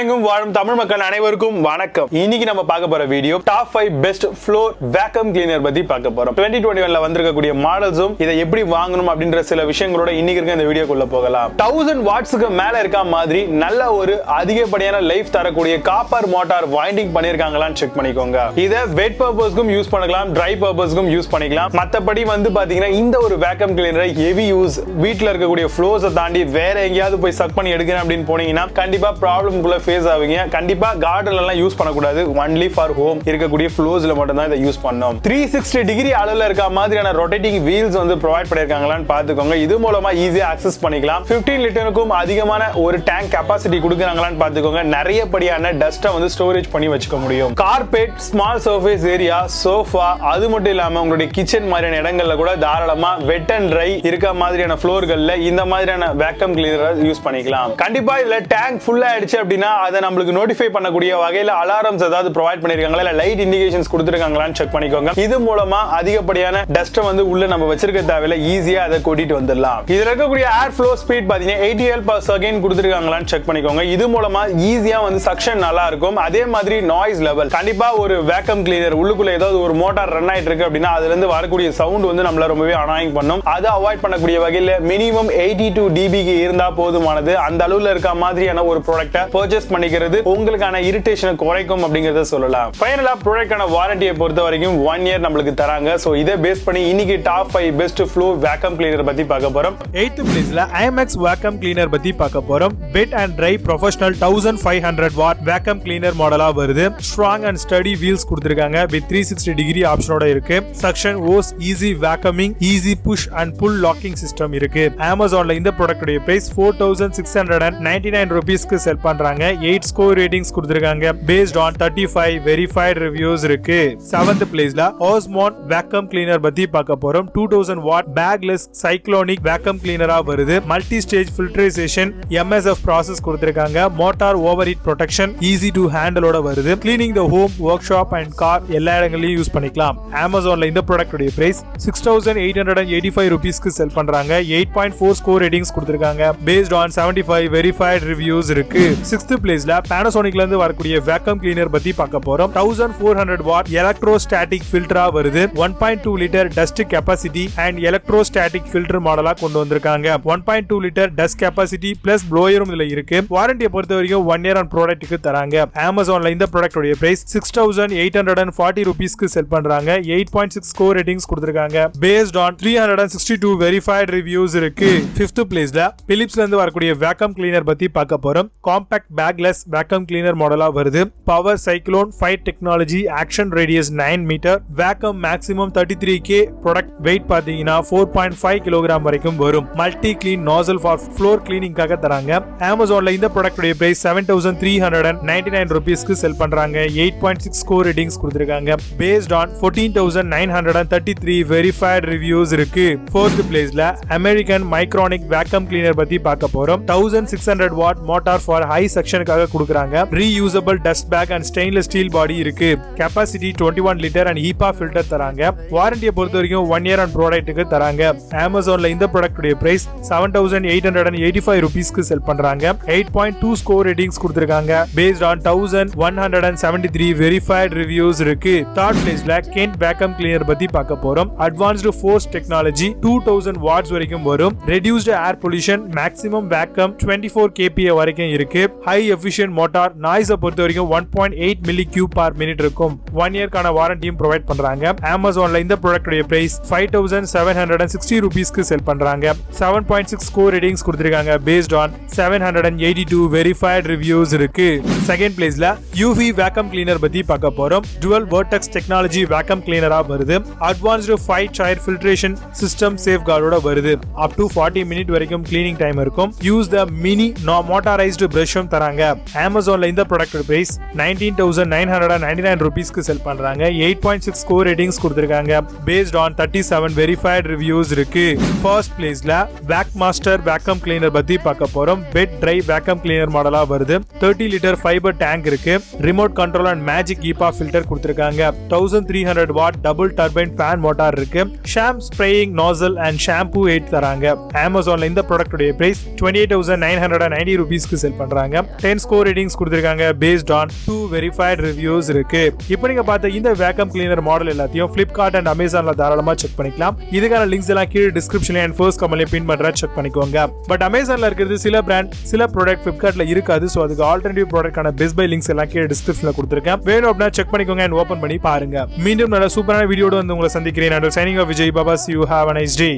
எங்கும் வாழும் தமிழ் மக்கள் அனைவருக்கும் வணக்கம். இன்னைக்கு நம்ம பார்க்க போற video top 5 best floor vacuum cleaner பத்தி பார்க்க போறோம். 2021ல வந்திருக்கக்கூடிய மாடல்ஸும் இதை எப்படி வாங்கணும் அப்படின்ற சில விஷயங்களோட இன்னைக்கு இருக்க இந்த வீடியோக்குள்ள போகலாம். 1000 வாட்ஸ்க்கு மேல இருக்க மாதிரி நல்ல ஒரு அதிகப்படியான லைஃப் தரக்கூடிய காப்பர் மோட்டார் வைண்டிங் பண்ணிருக்காங்களான்னு செக் பண்ணிக்கோங்க. இதை வெட் பர்பஸ்க்கும் யூஸ் பண்ணலாம், ட்ரை பர்பஸ்க்கும் யூஸ் பண்ணிக்கலாம். மத்தபடி பாத்தீங்கன்னா இந்த ஒரு வேக்கம் கிளீனரை ஹெவி யூஸ் வீட்ல இருக்கக்கூடிய ஃப்ளோர்ஸை தாண்டி வேற எங்கேயாவது போய் சக் பண்ணி எடுக்கிறேன் அப்படின்னு போனீங்கன்னா கண்டிப்பா ப்ராப்ளம் ஃபேஸ் ஆவீங்க. கண்டிப்பா கார்டன்ல எல்லாம் யூஸ் பண்ணக்கூடாது. ஒன்லி ஃபார் ஹோம் இருக்கக்கூடிய ஃப்ளோர்ஸ்ல மட்டும் தான் இதை யூஸ் பண்ணணும். 360 டிகிரி அளவுல இருக்க மாதிரியான ரொட்டேட்டிங் வீல்ஸ் ப்ரொவைட் பண்ணிருக்காங்களான்னு பாத்துக்கோங்க. இது மூலமா ஈஸியா அக்சஸ் பண்ணிக்கலாம். 15 லிட்டருக்கும் அதிகமான ஒரு டேங்க் கெபாசிட்டி கொடுக்கறாங்களான்னு பாத்துக்கோங்க. நிறைய படியான டஸ்ட்டை ஸ்டோரேஜ் பண்ணி வச்சுக்க முடியும். Carpet, small surface area, sofa, அது மட்டும் இல்லாம உங்களுடைய கிச்சன் மாதிரியான இடங்கள்ல கூட தாராளமா வெட் அண்ட் ட்ரை இருக்க மாதிரியான ஃப்ளோர்கள்ல இந்த மாதிரியான வேக்கம் கிளீனர் யூஸ் பண்ணிக்கலாம். கண்டிப்பா இதுல டேங்க் ஃபுல் ஆயிடுச்சு அப்படின்னா அதை நம்மளுக்கு நோட்டிஃபை பண்ணக்கூடிய வகையில அலாரம்ஸ் ஏதாவது ப்ரொவைட் பண்ணிருக்காங்களா இல்ல லைட் இண்டிகேஷன்ஸ் கொடுத்திருக்காங்களான்னு செக் பண்ணிக்கோங்க. இது மூலமா அதிகப்படியான டஸ்ட்டை உள்ள நம்ம வச்சிருக்க தேவையில்ல, ஈஸியா அதை கூட்டிட்டு வந்துடலாம். இதுல இருக்கக்கூடிய ஏர் ஃப்ளோ ஸ்பீட் பாத்தீங்கன்னா 80 L/s கொடுத்திருக்காங்களான்னு செக் பண்ணிக்கோங்க. இது மூலமா ஈஸியா சக்ஷன் நல்லா இருக்கும். அதே மாதிரி நாய்ஸ் லெவல் கண்டிப்பா ஒரு வேக்கம் கிளீனர் உள்ளுக்குள்ள ஏதாவது ஒரு மோட்டார் ரன் ஆயிட்டு இருக்கு அப்படின்னா அதுல இருந்து வரக்கூடிய சவுண்ட் நம்மள ரொம்பவே அனாயிங் பண்ணும். அதை அவாய்ட் பண்ணக்கூடிய வகையில மினிமம் 82 dB இருந்தா போதுமானது. அந்த அளவுல இருக்க மாதிரியான ஒரு ப்ராடக்ட்டை பர்ச்சேஸ் பண்ணிக்கிறது உங்களுக்கான இரிட்டேஷனை குறைக்கும் அப்படிங்கறத சொல்லலாம். ஃபைனலா ப்ராடக்ட்டான வாரண்டியை பொறுத்த வரைக்கும் 1 year நம்மளுக்கு தராங்க. சோ இதை பேஸ் பண்ணி இன்னைக்கு top 5 best floor vacuum cleaner பத்தி பார்க்க போறோம். 8th பிளேஸ்ல Aimex வேக்கம் கிளீனர் பத்தி பார்க்க போறோம். Wet and dry professional 1500 watt vacuum cleaner மாடலா வருது. ஸ்ட்ராங் அண்ட் ஸ்டடி வீல்ஸ் கொடுத்திருக்காங்க. வித் 360 டிகிரி ஆப்ஷனோட இருக்கு. Suction hose, easy vacuuming, easy push and pull locking system இருக்கு. Amazonல இந்த ப்ராடக்ட்டோட பிரைஸ் 4699 ரூபீஸ்க்கு செல் பண்றாங்க. 8 ஸ்கோர் ரேட்டிங்ஸ் கொடுத்திருக்காங்க. பேஸ்ட் ஆன் 35 வெரிஃபைட் ரிவ்யூஸ் இருக்கு. 7th பிளேஸ்ல Osmon வேக்கம் கிளீனர் பத்தி பார்க்க போறோம். 2000 வாட் பேக்லெஸ் சைக்ளோனிக் வேக்கம் கிளீனரா வருது. Multi stage filtration MSF process கொடுத்திருக்காங்க. Motor over heat protection, easy to ஹேண்டிலோட வருது. Cleaning the home, workshop and car எல்லா இடங்களையும் யூஸ் பண்ணிக்கலாம். Amazonல இந்த ப்ராடக்ட்டோட பிரைஸ் 6885 ரூபீஸ்க்கு செல் பண்றாங்க. 8.4 ஸ்கோர் ரேட்டிங்ஸ் கொடுத்திருக்காங்க. பேஸ்ட் ஆன் 75 வெரிஃபைட் ரிவ்யூஸ் இருக்கு. 6th பிளேஸ்ல Panasonicல இருந்து வரக்கூடிய வேக்கம் கிளீனர் பத்தி பார்க்க போறோம். 1400 வாட் எலக்ட்ரோஸ்டாட்டிக் ஃபில்டரா வருது. 1.2 litre dust capacity and electrostatic filter மாடலா கொண்டு வந்திருக்காங்க. 1.2 லிட்டர் டஸ்ட் கெபாசிட்டி பிளஸ் ப்ளோயரும் இதுல இருக்கு. வாரண்டியை பொறுத்த வரைக்கும் 1 year ஆன் ப்ராடக்ட்டுக்கு தராங்க. Amazonல இந்த ப்ராடக்ட்டோட பிரைஸ் 6840 ரூபீஸ்க்கு செல் பண்றாங்க. 8.6 ஸ்கோர் ரேட்டிங்ஸ் கொடுத்திருக்காங்க. பேஸ்ட் ஆன் 362 வெரிஃபைட் ரிவ்யூஸ் இருக்கு. 5th பிளேஸ்ல Philipsல இருந்து வரக்கூடிய வேக்கம் கிளீனர் பத்தி பார்க்க போறோம். காம்பாக்ட் பேக்லெஸ் வேக்கம் கிளீனர் மாடலா வருது. Power cyclone 5 technology, action radius 9 metre, vacuum maximum 33K, product weight பாத்தீங்கன்னா 4.5 கிலோகிராம் வரைக்கும் வரும். Multi clean nozzle for floor கிளீனிங்காக தராங்க. Amazonல இந்த ப்ராடக்ட்டோட பிரைஸ் 7399 ரூபீஸ்க்கு செல் பண்றாங்க. 8.6 ஸ்கோர் ரேட்டிங்ஸ் கொடுத்திருக்காங்க. பேஸ்ட் ஆன் 14933 வெரிஃபைட் ரிவ்யூஸ் இருக்கு. 4th பிளேஸ்ல அமெரிக்கன் MICRONIC வேக்கம் கிளீனர் பத்தி பார்க்க போறோம். 1600 வாட் மோட்டார் ஃபார் ஹை செக்ஷனுக்காக கொடுக்கறாங்க. Reusable dust bag and stainless steel body இருக்கு. Capacity 21 litre and HEPA filter தராங்க. வாரண்டியை பொறுத்த வரைக்கும் 1 year ஆன் ப்ராடக்ட்டுக்கு தராங்க. Amazonல இந்த ப்ராடக்ட்டோட பிரைஸ் 7885 ரூபீஸ்க்கு செல் பண்றாங்க. 8.2 ஸ்கோர் ரேட்டிங்ஸ் கொடுத்திருக்காங்க. பேஸ்ட் ஆன் 1173 வெரிஃபைட் ரிவ்யூஸ் இருக்கு. 3rd பிளேஸ்ல கென்ட் வேக்கம் கிளீனர் பத்தி பார்க்க போறோம். அட்வான்ஸ்டு ஃபோர்ஸ் டெக்னாலஜி, 2000 வாட்ஸ் வரைக்கும் வரும். Reduced air pollution, maximum vacuum 24 kPa வரைக்கும் இருக்கு. ஹை எஃபிஷியன்ட் மோட்டார், நாய்ஸை பொறுத்த வரைக்கும் 1.8 மில்லி கியூப் பர் மினிட் இருக்கும். 1 year வாரண்டியும் ப்ரொவைட் பண்றாங்க. Amazonல இந்த ப்ராடக்ட்டோட பிரைஸ் 5760 ரூபீஸ்க்கு செல் பண்றாங்க. 7.6 ஸ்கோர் ரேட்டிங்ஸ் கொடுத்திருக்காங்க. பேஸ்ட் ஆன் 782 வெரிஃபைட் ரிவ்யூஸ் இருக்கு. 2nd பிளேஸ்ல eufy வேக்கம் கிளீனர் பத்தி பார்க்க போறோம். டுவல் வெர்டெக்ஸ் டெக்னாலஜி வேக்கம் கிளீனரா வருது. அட்வான்ஸ்டு 5 டயர் ஃபில்ட்ரேஷன் சிஸ்டம் சேஃப்கார்டோட வருது. அப் டு 40 மினிட் வரைக்கும் கிளீனிங் டைம் இருக்கும். யூஸ் த மினி மோட்டாரைஸ்டு பிரஷும் தராங்க. Amazonல இந்த ப்ராடக்ட்டோட பிரைஸ் 19999 ரூபீஸ்க்கு செல் பண்றாங்க. 8.6 ஸ்கோர் ரேட்டிங்ஸ் கொடுத்திருக்காங்க. பேஸ்ட் ஆன் 37 வெரிஃபைட் ரிவ்யூஸ் இருக்கு. 1st பிளேஸ்ல Vacmaster வேக்கம் கிளீனர் பத்தி பார்க்க போறோம். வெட் ட்ரை வேக்கம் கிளீனர் மாடலா வருது. 30 லிட்டர் ஃபைபர் டேங்க் இருக்கு. Remote control and magic HEPA filter கொடுத்திருக்காங்க. 1300 watt double turbine fan motor இருக்கு. ஷாம் ஸ்ப்ரேயிங் நாசல் அண்ட் ஷாம்பூ 8 தராங்க. Amazonல இந்த ப்ராடக்ட்டோட பிரைஸ் 28990 ரூபீஸ்க்கு செல் பண்றாங்க. 10 ஸ்கோர் ரேட்டிங்ஸ் கொடுத்திருக்காங்க based on 2 verified reviews இருக்கு. இப்போ நீங்க பார்த்த இந்த வேக்கம் கிளீனர் மாடல் எல்லாத்தையும் Flipkart and Amazonல தாராளமா செக் பண்ணிக்கலாம். இதுக்கான லிங்க்ஸ் எல்லாம் கீழ டிஸ்கிரிப்ஷன்ல and first கமெண்ட்ல பின் பண்றேன், செக் பண்ணிக்கோங்க. பட் Amazonல இருக்கிறது சில பிராண்ட், சில ப்ராடக்ட் Flipkartல இருக்காது. சோ அதுக்கு ஆல்டர்னேட்டிவ் ப்ராடக்ட்டான பெஸ்ட் பை லிங்க்ஸ் எல்லாம் கீழ டிஸ்கிரிப்ஷன்ல கொடுத்திருக்கேன். வேணும் அப்படினா செக் பண்ணிக்கோங்க and ஓபன் பண்ணி பாருங்க. மீண்டும் நல்ல சூப்பரான வீடியோட வந்து உங்களை சந்திக்கிறேன். நான் signing off Vijay Baba. See you, have a nice day.